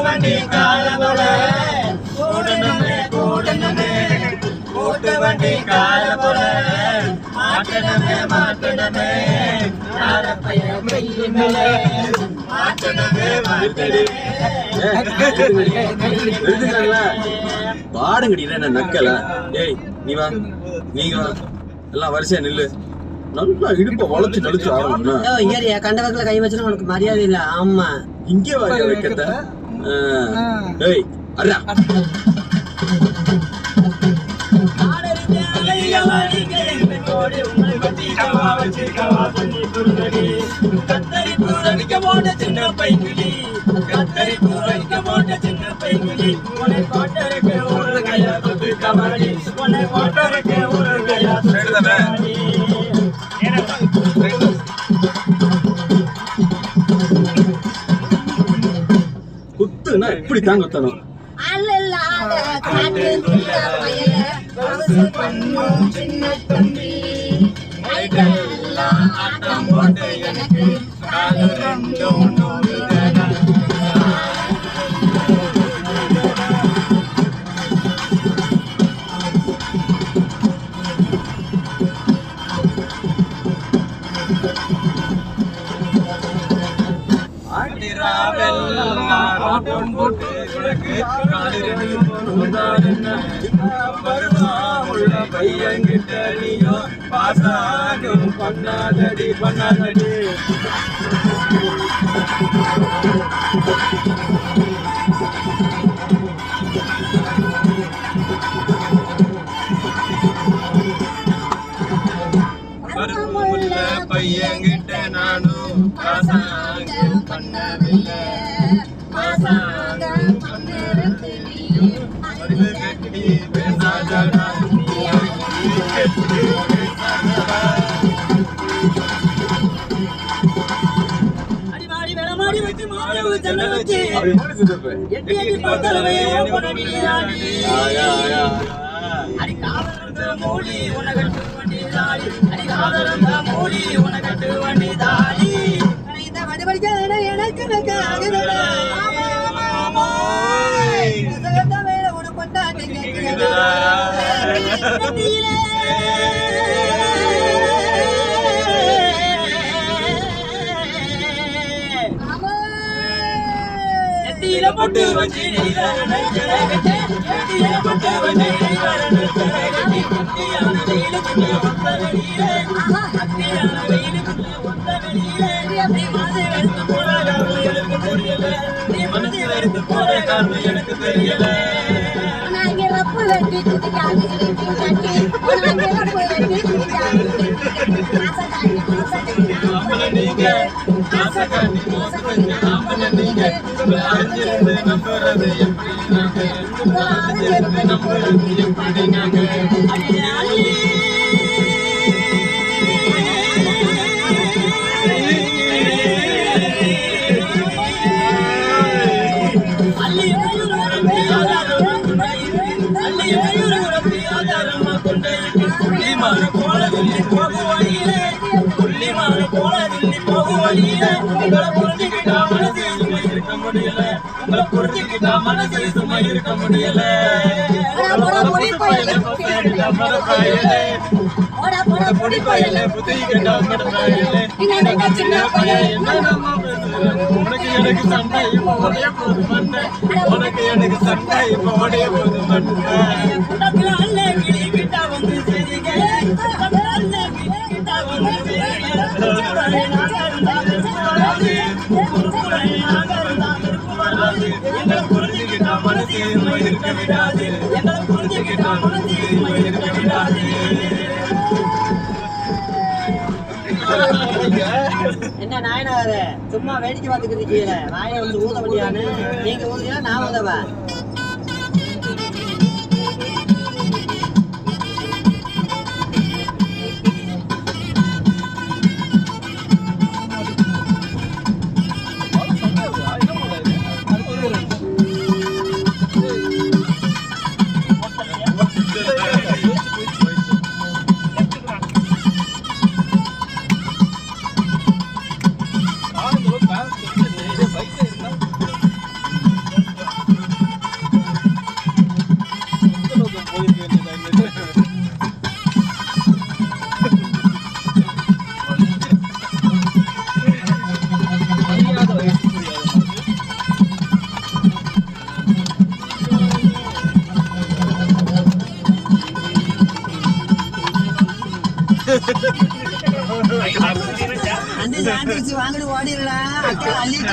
வண்டி காலபல கூட்டு வண்டி காலபல மாட்டனமே மாட்டனமே பாடுங்கடி என்ன நக்கல. ஏய் நீ வா நீங்க வா எல்லாம் வரிசையா நில்லு. நல்லா இடுப்ப வளைச்சு நடிச்சு ஆடணும். கண்ட வகல கை வச்சுனா உனக்கு மரியாதை இல்ல. ஆமா இங்கே வாங்க வைக்கத்த. ஏய் அடா கத்தரி பூரணிக்க போட்ட சின்ன பைக்கிளி கத்தரி பூரணிக்க போட்ட சின்ன பைக்கிளி உன்னை பாட்டருக்கு ஒரு கையா குத்து கபாடி உன்னை பாட்டருக்கு ஒரு கையா குத்துனா இப்படி தான் குத்தணும். சின்ன தம்பி ஆட்டம் போட்டு எனக்கு காது ரெண்டும் ஆட்டம் போட்டு எனக்கு காது உள்ள பையன்கிட்ட நீயோ பாசாகும் பண்ணாதடி பண்ணாதடி. உள்ள பையன்கிட்ட நானும் பாசாகும் பண்ணவில்லை பாசாகும் கட்டி பேசாதடா அடிமாடி வேளமாடி வச்சு மாறவு ஜன வச்சு எட்டி எட்டி பார்த்தலவே பண்ணி அடி காதலந்த மூடி உனகட்டு வண்டி தாடி அடி காதலந்த மூடி உனகட்டு வண்டி தாடி இந்த வடிவடிக்க எனக்கு நக்காகடா போட்டு வச்சு போட்டு எனக்கு தெரியல. நீங்க நம்புறது எப்படி நம்புறது எப்படி நாங்க புரிஞ்சுக்கிட்டா மனசு சும்மா இருக்க முடியல. உனக்கு எனக்கு சண்டை இப்போ உடைய போது மண்ண உனக்கு எனக்கு சண்டை இப்போ உடைய போது கிட்ட வந்து புரிஞ்சுக்கிட்டா மனசு இருக்க விடாது புரிஞ்சுக்கிட்டா மனசு இருக்க விடாது. என்ன நாயனாரு சும்மா வேடிக்கை பார்த்துக்கிட்டு இருக்கீங்க. வாயை வந்து ஊத முடியான்னு நீங்க ஊதியா நான் ஊதவா? அந்த சாண்டில்ஸ் வாங்கிட்டு ஓடிடலாம் அக்கா அள்ளிட்டு